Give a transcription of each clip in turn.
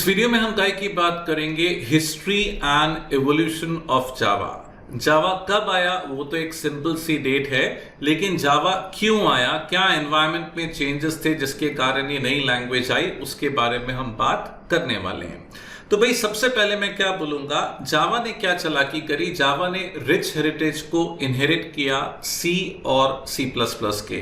इस वीडियो में हम काय की बात करेंगे history and evolution of Java. Java कब आया वो तो एक सिंपल सी डेट है, लेकिन जावा क्यों आया, क्या एनवायरनमेंट में चेंजेस थे जिसके कारण ये नई लैंग्वेज आई, उसके बारे में हम बात करने वाले हैं। तो भाई सबसे पहले मैं क्या बोलूंगा, जावा ने क्या चालाकी करी, जावा ने रिच हेरिटेज को इनहेरिट किया सी और सी प्लस प्लस के।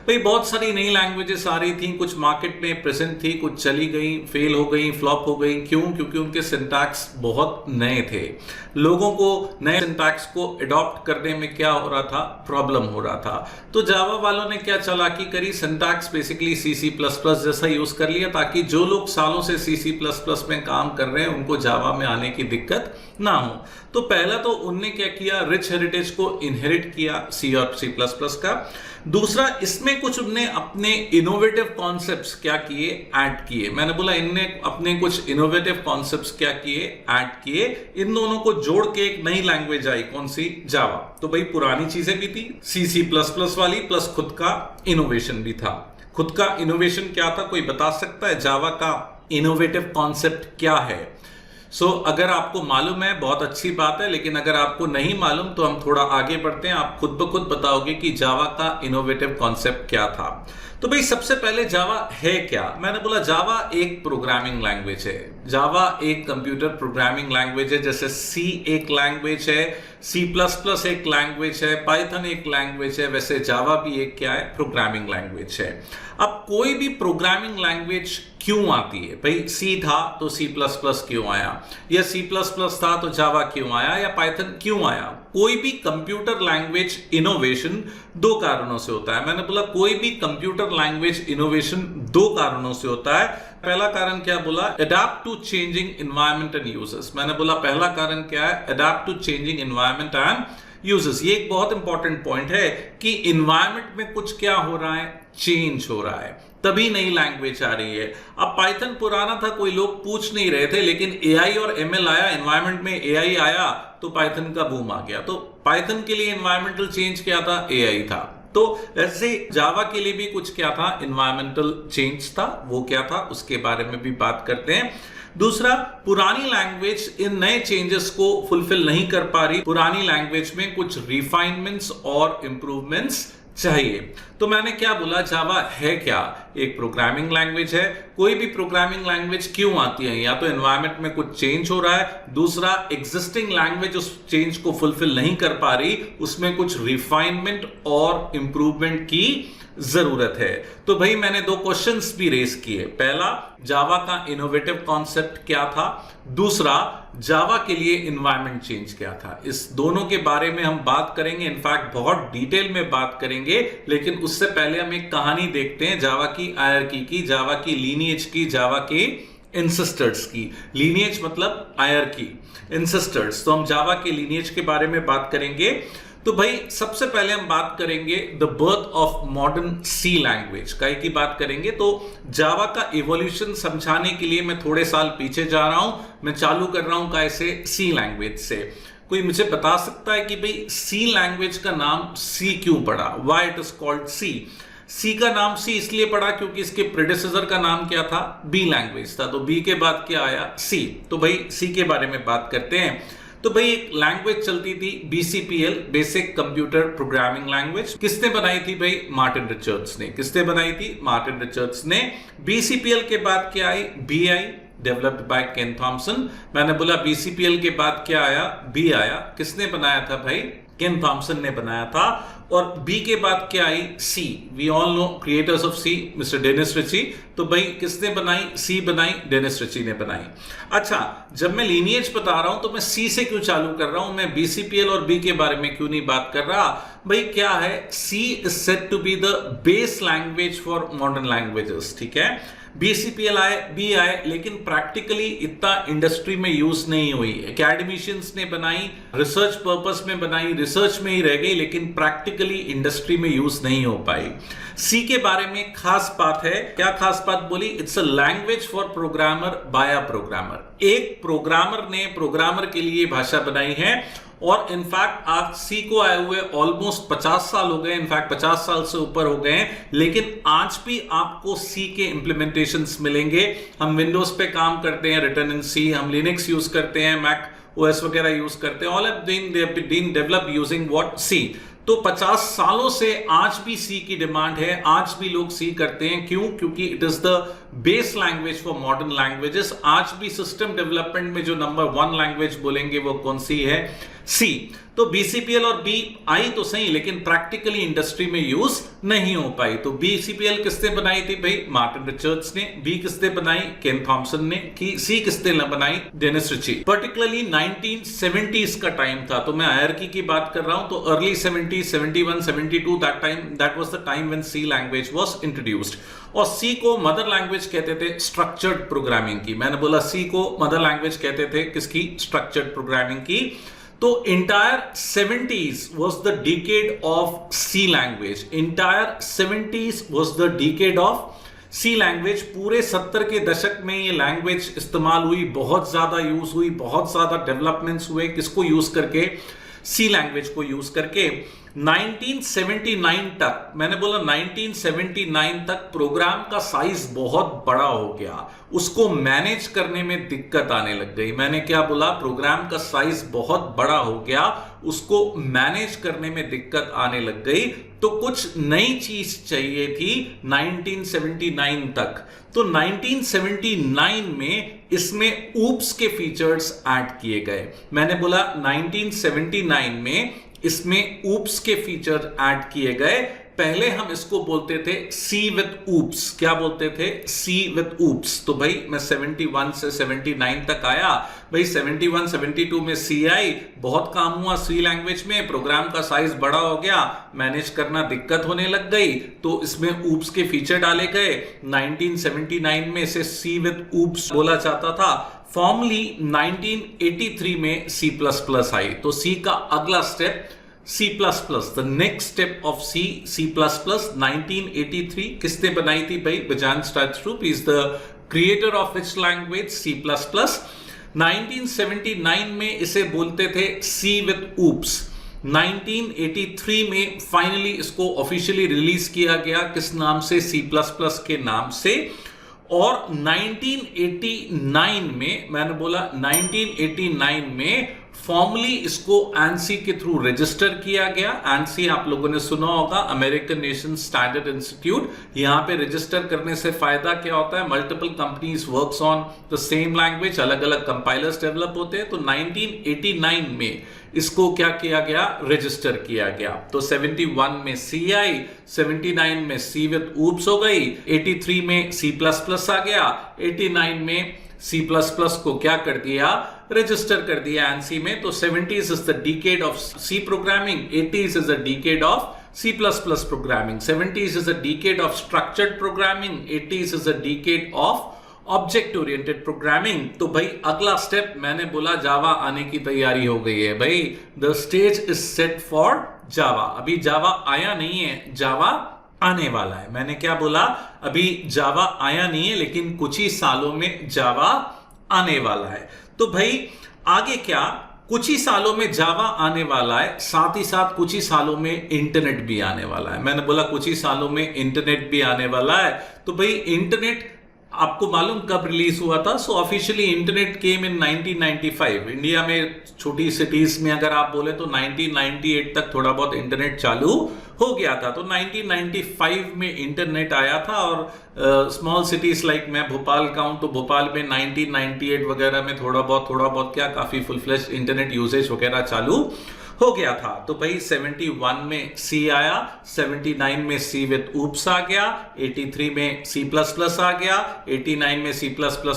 भाई बहुत सारी नई लैंग्वेजेस आ रही थी, कुछ मार्केट में प्रेजेंट थी, कुछ चली गई, फेल हो गई, फ्लॉप हो गई। क्यों? क्योंकि उनके सिंटैक्स बहुत नए थे। लोगों को नए सिंटैक्स को अडॉप्ट करने में क्या हो रहा था, प्रॉब्लम हो रहा था। तो जावा वालों ने क्या चालाकी करी, सिंटैक्स बेसिकली सी सी प्लस प्लस जैसा यूज कर लिया, ताकि जो लोग सालों से सी सी प्लस प्लस में काम कर रहे हैं उनको जावा में आने की दिक्कत ना हो। तो पहला तो उनने क्या किया, रिच हेरिटेज को इनहेरिट किया सी और सी प्लस प्लस का। दूसरा, इसमें कुछ उनने अपने इनोवेटिव कॉन्सेप्ट्स क्या किए, ऐड किए। मैंने बोला इनने अपने कुछ इनोवेटिव कॉन्सेप्ट्स क्या किए, ऐड किए। इन दोनों को जोड़ के एक नई लैंग्वेज आई, कौन सी, जावा। तो भाई पुरानी चीजें भी थी सी सी प्लस प्लस वाली, प्लस खुद का इनोवेशन भी था। खुद का इनोवेशन क्या था, कोई बता सकता है? जावा का इनोवेटिव कॉन्सेप्ट क्या है? अगर आपको मालूम है बहुत अच्छी बात है, लेकिन अगर आपको नहीं मालूम तो हम थोड़ा आगे बढ़ते हैं, आप खुद ब खुद बताओगे कि जावा का इनोवेटिव कॉन्सेप्ट क्या था। तो भाई सबसे पहले जावा है क्या? मैंने बोला जावा एक प्रोग्रामिंग लैंग्वेज है। जावा एक कंप्यूटर प्रोग्रामिंग लैंग्वेज है, जैसे सी एक लैंग्वेज है, सी प्लस प्लस एक लैंग्वेज है, पाइथन एक लैंग्वेज है, वैसे जावा भी एक क्या है, प्रोग्रामिंग लैंग्वेज है। अब कोई भी प्रोग्रामिंग लैंग्वेज क्यों आती है? भाई सी था तो सी प्लस प्लस क्यों आया, या सी प्लस प्लस था तो जावा क्यों आया, या पाइथन क्यों आया? कोई भी कंप्यूटर लैंग्वेज इनोवेशन दो कारणों से होता है। मैंने बोला कोई भी कंप्यूटर लैंग्वेज इनोवेशन दो कारणों से होता है। पहला कारण क्या बोला, adapt to changing environment and uses. मैंने बोला पहला कारण क्या है, adapt to changing environment and uses. ये एक बहुत इंपॉर्टेंट पॉइंट है कि एनवायरनमेंट में कुछ क्या हो रहा है, चेंज हो रहा है, तभी नई लैंग्वेज आ रही है। अब पाइथन पुराना था, कोई लोग पूछ नहीं रहे थे, लेकिन एआई और एमएल आया, एनवायरनमेंट में एआई आया तो पाइथन का बूम आ गया। तो पाइथन के लिए एनवायरमेंटल चेंज क्या था, एआई था। तो ऐसे जावा के लिए भी कुछ क्या था, एनवायरमेंटल चेंज था। वो क्या था उसके बारे में भी बात करते हैं। दूसरा, पुरानी लैंग्वेज इन नए चेंजेस को फुलफिल नहीं कर पा रही, पुरानी लैंग्वेज में कुछ रिफाइनमेंट्स और इंप्रूवमेंट्स चाहिए। तो मैंने क्या बोला, जावा है क्या, एक प्रोग्रामिंग लैंग्वेज है। कोई भी प्रोग्रामिंग लैंग्वेज क्यों आती है, या तो एनवायरनमेंट में कुछ चेंज हो रहा है, दूसरा एग्जिस्टिंग लैंग्वेज उस चेंज को फुलफिल नहीं कर पा रही, उसमें कुछ रिफाइनमेंट और इंप्रूवमेंट की जरूरत है। तो भाई मैंने दो क्वेश्चंस भी रेस किए। पहला, जावा का इनोवेटिव कॉन्सेप्ट क्या था, दूसरा जावा के लिए एनवायरनमेंट चेंज क्या था। इस दोनों के बारे में हम बात करेंगे, इनफैक्ट बहुत डिटेल में बात करेंगे। लेकिन उससे पहले हम एक कहानी देखते हैं जावा की हायरार्की की, जावा की लीनिएज की, जावा के इंसेस्टर्स की। लीनिएज मतलब हायरार्की, इंसेस्टर्स। तो हम जावा के लीनिएज के बारे में बात करेंगे। तो भाई सबसे पहले हम बात करेंगे the birth of modern C language का की बात करेंगे। तो जावा का इवोल्यूशन समझाने के लिए मैं थोड़े साल पीछे जा रहा हूं। मैं चालू कर रहा हूं कैसे, सी लैंग्वेज से। कोई मुझे बता सकता है कि भाई सी लैंग्वेज का नाम सी क्यों पड़ा, व्हाई इट इज कॉल्ड सी? सी का नाम सी इसलिए पड़ा क्योंकि इसके प्रेडिसेसर का नाम क्या था, बी लैंग्वेज था। तो बी के बाद क्या आया, सी। तो भाई सी के बारे में बात करते हैं। तो भाई एक लैंग्वेज चलती थी BCPL, basic computer programming language. किसने बनाई थी भाई, मार्टिन रिचर्ड्स ने। किसने बनाई थी, मार्टिन रिचर्ड्स ने। BCPL के बाद क्या आई, BI, developed by Ken Thompson. मैंने बोला BCPL के बाद क्या आया, B आया। किसने बनाया था भाई, केन थॉमसन ने बनाया था। और बी के बाद क्या आई, C. We all know creators of C, mister Dennis Ritchie. तो भाई किसने बनाई, सी बनाई, डेनिस रिची ने बनाई। अच्छा, जब मैं लीनिएज बता रहा हूं तो मैं सी से क्यों चालू कर रहा हूं, मैं BCPL और बी के बारे में क्यों नहीं बात कर रहा? भाई क्या है, C is said to be the base language for modern languages. ठीक है, BCPL आए, बी आए, लेकिन प्रैक्टिकली इतना इंडस्ट्री में यूज नहीं हुई। एकेडमिशियंस ने बनाई, रिसर्च पर्पस में बनाई, रिसर्च में ही रह गई, लेकिन प्रैक्टिकली इंडस्ट्री में यूज नहीं हो पाई। सी के बारे में खास बात है, क्या खास बात बोली, it's a language for programmer by a programmer. एक प्रोग्रामर ने प्रोग्रामर के लिए भाषा बनाई है और इनफैक्ट आज सी को आए हुए ऑलमोस्ट 50 साल हो गए, इनफैक्ट 50 साल से ऊपर हो गए हैं, लेकिन आज भी आपको सी के इंप्लीमेंटेशंस मिलेंगे। हम विंडोज पे काम करते हैं रिटन इन सी, हम लिनक्स यूज करते हैं, मैक ओएस वगैरह यूज करते हैं, all have been developed using what, C. तो 50 सालों से आज भी सी की डिमांड है, आज भी लोग सी करते हैं। क्यों? क्योंकि it is the base language for modern languages. आज भी सिस्टम डेवलपमेंट में जो नंबर 1 लैंग्वेज बोलेंगे वो कौन सी है? सी। तो बीसीपीएल और बी आई तो सही, लेकिन प्रैक्टिकली इंडस्ट्री में यूज नहीं हो पाई। तो बीसीपीएल किसने बनाई थी भाई? मार्टिन रिचर्ड्स ने। बी किसने बनाई? केन थॉमसन ने। की सी किसने बनाई? Dennis Ritchie. पर्टिकुलरली 1970s का टाइम था, तो मैं हायरार्की की बात कर रहा हूं, तो early 70s, 71, 72, that was the time when C language was introduced. और सी को मदर लैंग्वेज कहते थे स्ट्रक्चर्ड प्रोग्रामिंग की। मैंने बोला सी को मदर लैंग्वेज कहते थे किसकी? स्ट्रक्चर्ड प्रोग्रामिंग की। तो entire 70s was the decade of C language. Entire 70s was the decade of C language. पूरे 70 के दशक में ये लैंग्वेज इस्तेमाल हुई, बहुत ज्यादा यूज हुई, बहुत ज्यादा डेवलपमेंट्स हुए। किसको यूज करके? सी लैंग्वेज को यूज करके। 1979 तक, मैंने बोला 1979 तक प्रोग्राम का साइज बहुत बड़ा हो गया, उसको मैनेज करने में दिक्कत आने लग गई। मैंने क्या बोला? प्रोग्राम का साइज बहुत बड़ा हो गया, उसको मैनेज करने में दिक्कत आने लग गई। तो कुछ नई चीज चाहिए थी 1979 तक। तो 1979 में इसमें ऊप्स के फीचर्स ऐड किए गए। मैंने बोला 1979 में इसमें ऊप्स के फीचर ऐड किए गए। पहले हम इसको बोलते थे सी विद ऊप्स। क्या बोलते थे? सी विद ऊप्स। तो भाई मैं 71 से 79 तक आया, भाई 71 72 में सी आई, बहुत काम हुआ सी लैंग्वेज में, प्रोग्राम का साइज बड़ा हो गया, मैनेज करना दिक्कत होने लग गई, तो इसमें ऊप्स के फीचर डाले गए। 1979 में इसे सी विद ऊप्स बोला जाता था। फॉर्मली 1983 में सी प्लस प्लस आई। तो सी का अगला step C++, the next step of C++, 1983 किसने बनाई थी भाई? Bajan Stroup is the creator of which language? C++। 1979 में इसे बोलते थे C with oops। 1983 में फाइनली इसको ऑफिशियली रिलीज किया गया, किस नाम से? C++ के नाम से। और 1989 में, मैंने बोला 1989 में फॉर्मली इसको ANSI के थ्रू रजिस्टर किया गया। ANSI आप लोगों ने सुना होगा, अमेरिकन नेशन स्टैंडर्ड इंस्टीट्यूट। यहां पे रजिस्टर करने से फायदा क्या होता है? Multiple companies works on the same language, अलग अलग कंपाइलर्स डेवलप होते हैं। तो 1989 में इसको क्या किया गया? रजिस्टर किया गया। तो 71 में सी आई, 79 में सी विद ऊप्स हो गई, 83 में C++ आ गया, 89 में C++ को क्या कर दिया? रजिस्टर कर दिया ANSI में। तो 70s is the decade of C programming, 80s is the decade of C++ programming, 70s is the decade of structured programming, 80s is the decade of object oriented programming. तो भाई अगला step मैंने बोला जावा आने की तैयारी हो गई है। भाई the stage is set for जावा। अभी जावा आया नहीं है, जावा आने वाला है। मैंने क्या बोला? अभी जावा आया नहीं है, लेकिन कुछ ही सालों में जावा आने वाला है। तो भाई आगे क्या? कुछ ही सालों में जावा आने वाला है, साथ ही साथ कुछ ही सालों में इंटरनेट भी आने वाला है। मैंने बोला कुछ ही सालों में इंटरनेट भी आने वाला है। तो भाई इंटरनेट आपको मालूम कब रिलीज हुआ था? सो ऑफिशियली इंटरनेट केम इन 1995। इंडिया में छोटी सिटीज में अगर आप बोले तो 1998 तक थोड़ा बहुत इंटरनेट चालू हो गया था। तो 1995 में इंटरनेट आया था। और स्मॉल सिटीज लाइक मैं भोपाल का हूं, तो भोपाल में 1998 वगैरह में थोड़ा बहुत क्या काफी फुल फ्लेश इंटरनेट यूसेज वगैरह चालू हो गया था। तो भाई 71 में सी आया, 79 में सी विद ऊप्स आ गया, 83 में C++ आ गया, 89 में C++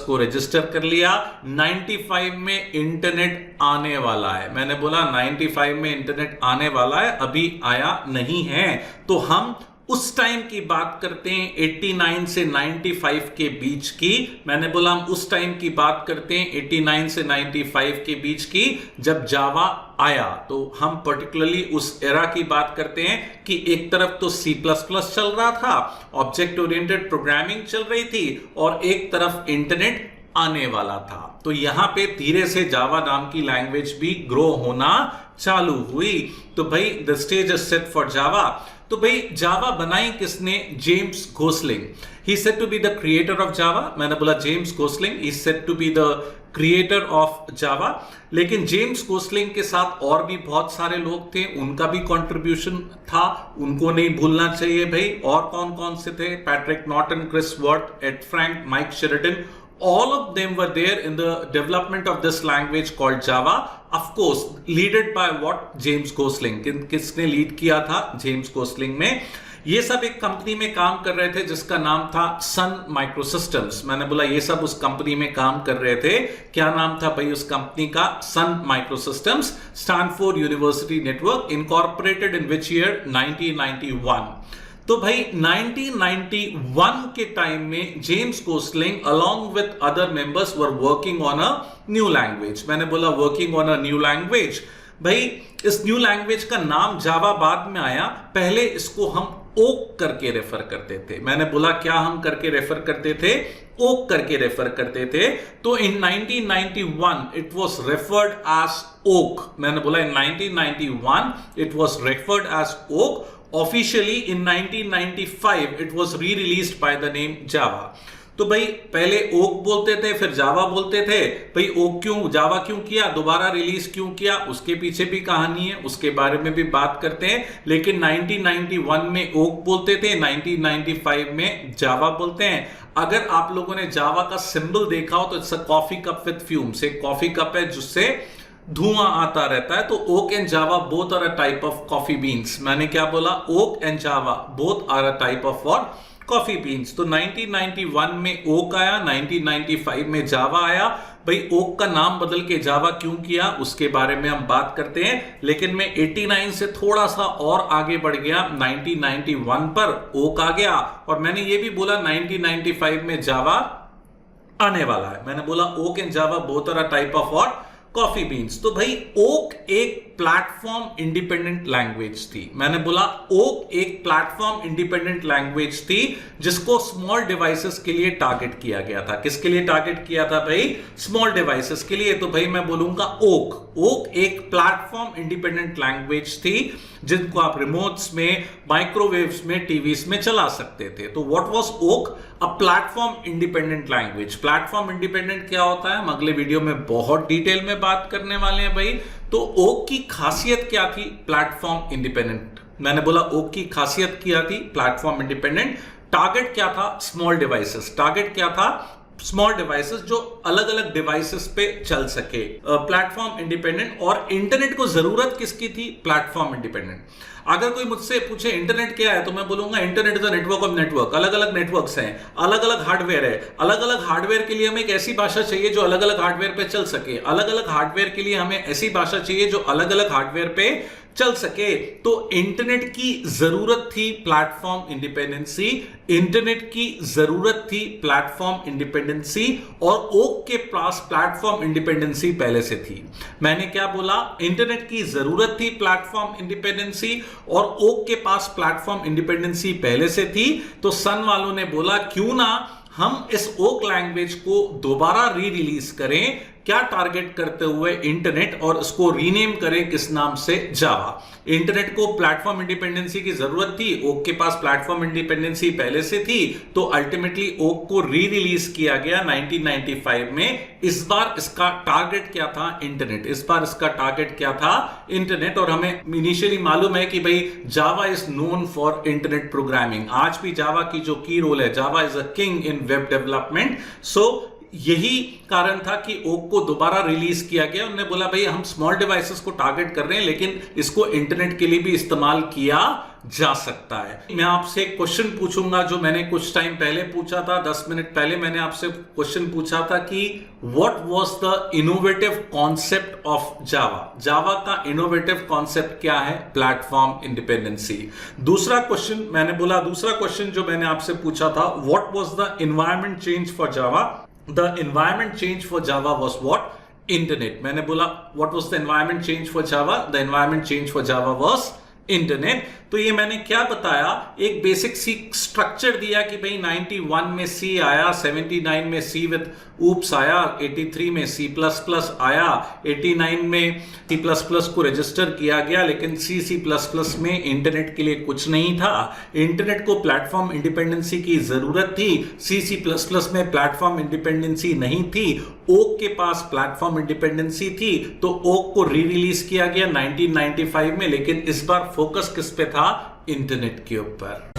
को रजिस्टर कर लिया, 95 में इंटरनेट आने वाला है। मैंने बोला 95 में इंटरनेट आने वाला है, अभी आया नहीं है। तो हम उस टाइम की बात करते हैं 89 से 95 के बीच की। मैंने बोला हम उस टाइम की बात करते हैं 89 से 95 के बीच की, जब जावा आया। तो हम पर्टिकुलरली उस एरा की बात करते हैं कि एक तरफ तो C++ चल रहा था, ऑब्जेक्ट ओरिएंटेड प्रोग्रामिंग चल रही थी, और एक तरफ इंटरनेट आने वाला था। तो यहां पे धीरे से जावा नाम की लैंग्वेज भी ग्रो होना चालू हुई। तो भाई the stage is set for Java. तो भाई जावा बनाई किसने? James Gosling. He said to be the creator of Java. मैंने बोला James Gosling is said to be the creator of Java. लेकिन जेम्स गोसलिंग के साथ और भी बहुत सारे लोग थे, उनका भी कंट्रीब्यूशन था, उनको नहीं भूलना चाहिए भाई। और कौन कौन से थे? Patrick Naughton, Chris Warth, Ed Frank, Mike Sheridan, all of them were there in the development of this language called Java, of course leaded by what? James Gosling। किसने लीड किया था? जेम्स गोसलिंग में। ये सब एक company में काम कर रहे थे जिसका नाम था सन माइक्रोसिस्टम्स। मैंने बोला ये सब उस कंपनी में काम कर रहे थे। क्या नाम था भाई उस कंपनी का? Sun Microsystems. Stanford University Network, Incorporated in which year? 1991। तो भाई 1991 के टाइम में James Gosling along with other members were working on a new language. मैंने बोला working on a new language. भाई इस न्यू लैंग्वेज का नाम जावा बाद में आया, पहले इसको हम ओक करके रेफर करते थे। मैंने बोला क्या हम करके रेफर करते थे? ओक करके रेफर करते थे। तो in 1991 it was referred as Oak. मैंने बोला in 1991 it was referred as Oak. Officially in 1995 it was re-released by the name Java। तो भाई पहले ओक बोलते थे, फिर जावा बोलते थे। भाई ओक क्यों, जावा क्यों किया, दोबारा रिलीज क्यों किया, उसके पीछे भी कहानी है, उसके बारे में भी बात करते हैं। लेकिन 1991 में ओक बोलते थे, 1995 में जावा बोलते हैं। अगर आप लोगों ने जावा का सिंबल देखा हो तो it's a coffee cup with fumes. एक कॉफी कप है जिससे धुआं आता रहता है। तो Oak and Java both are a type of coffee beans. मैंने क्या बोला? Oak and Java both are a type of what? Coffee beans. तो 1991 में ओक आया, 1995 में जावा आया। भाई ओक का नाम बदल के जावा क्यों किया उसके बारे में हम बात करते हैं। लेकिन मैं 89 से थोड़ा सा और आगे बढ़ गया, 1991 पर ओक आ गया। और मैंने ये भी बोला 1995 में जावा आने वाला है। मैंने बोला Oak and Java both are a type of what? Coffee beans. तो भाई ओक एक प्लेटफॉर्म इंडिपेंडेंट लैंग्वेज थी। मैंने बोला ओक एक प्लेटफॉर्म इंडिपेंडेंट लैंग्वेज थी जिसको स्मॉल डिवाइसेस के लिए टारगेट किया गया था। किसके लिए टारगेट किया था भाई? स्मॉल डिवाइसेस के लिए। तो भाई मैं बोलूंगा ओक। ओक एक प्लेटफॉर्म इंडिपेंडेंट लैंग्वेज थी जिनको आप रिमोट्स में, माइक्रोवेव्स में, टीवीज में चला सकते थे। तो what was Oak? A platform independent language. Platform independent क्या होता है हम अगले वीडियो में बहुत डिटेल में बात करने वाले हैं भाई। तो ओक की खासियत क्या थी? Platform independent. मैंने बोला ओक की खासियत क्या थी? Platform independent. टारगेट क्या था? Small devices. टारगेट क्या था? स्मॉल डिवाइसेस जो अलग अलग डिवाइसेस पे चल सके। Platform independent. और इंटरनेट को जरूरत किसकी थी? Platform independent. अगर कोई मुझसे पूछे इंटरनेट क्या है तो मैं बोलूंगा internet is the network of network. अलग अलग नेटवर्क्स हैं, अलग अलग हार्डवेयर है। अलग अलग हार्डवेयर के लिए हमें एक ऐसी भाषा चाहिए जो अलग अलग हार्डवेयर पे चल सके। अलग अलग हार्डवेयर के लिए हमें ऐसी भाषा चाहिए जो अलग अलग हार्डवेयर पे चल सके। तो इंटरनेट की जरूरत थी प्लेटफॉर्म इंडिपेंडेंसी। इंटरनेट की जरूरत थी प्लेटफॉर्म इंडिपेंडेंसी। और ओक के पास प्लेटफॉर्म इंडिपेंडेंसी पहले से थी। मैंने क्या बोला? इंटरनेट की जरूरत थी प्लेटफॉर्म इंडिपेंडेंसी और ओक के पास प्लेटफॉर्म इंडिपेंडेंसी पहले से थी। तो सन वालों ने बोला क्यों ना हम इस ओक लैंग्वेज को दोबारा री रिलीज करें। क्या टारगेट करते हुए? इंटरनेट। और इसको रीनेम करें किस नाम से? जावा। इंटरनेट को प्लेटफॉर्म इंडिपेंडेंसी की जरूरत थी, ओक के पास प्लेटफॉर्म इंडिपेंडेंसी पहले से थी। तो अल्टीमेटली ओक को री रिलीज किया गया 1995 में। इस बार इसका टारगेट क्या था? इंटरनेट। इस बार इसका टारगेट क्या था? इंटरनेट। और हमें इनिशियली मालूम है कि भाई Java is known for internet programming. आज भी जावा की जो की रोल है, Java is a king in web development. So यही कारण था कि ओक को दोबारा रिलीज किया गया। उन्होंने बोला भाई हम स्मॉल डिवाइसेस को टारगेट कर रहे हैं लेकिन इसको इंटरनेट के लिए भी इस्तेमाल किया जा सकता है। मैं आपसे एक क्वेश्चन पूछूंगा जो मैंने कुछ टाइम पहले पूछा था। 10 मिनट पहले मैंने आपसे क्वेश्चन पूछा था कि what was the innovative concept of Java. Java का इनोवेटिव कॉन्सेप्ट क्या है? Platform independency. दूसरा क्वेश्चन मैंने बोला, दूसरा क्वेश्चन जो मैंने आपसे पूछा था, what was the environment change for Java. The environment change for Java was what? Internet. मैंने बोला what was the environment change for Java? The environment change for Java was internet. तो ये मैंने क्या बताया, एक बेसिक सी स्ट्रक्चर दिया कि भाई 91 में सी आया, 79 में सी विद ऊप्स आया, 83 में सी प्लस प्लस आया, 89 में सी प्लस प्लस को रजिस्टर किया गया, लेकिन सी प्लस प्लस में इंटरनेट के लिए कुछ नहीं था। इंटरनेट को प्लेटफॉर्म इंडिपेंडेंसी की जरूरत थी, सी प्लस प्लस में प्लेटफॉर्म इंडिपेंडेंसी नहीं थी, ओक के पास प्लेटफॉर्म इंडिपेंडेंसी थी, तो ओक को री रिलीज किया गया 1995 में, लेकिन इस बार फोकस किस पे था, इंटरनेट के ऊपर।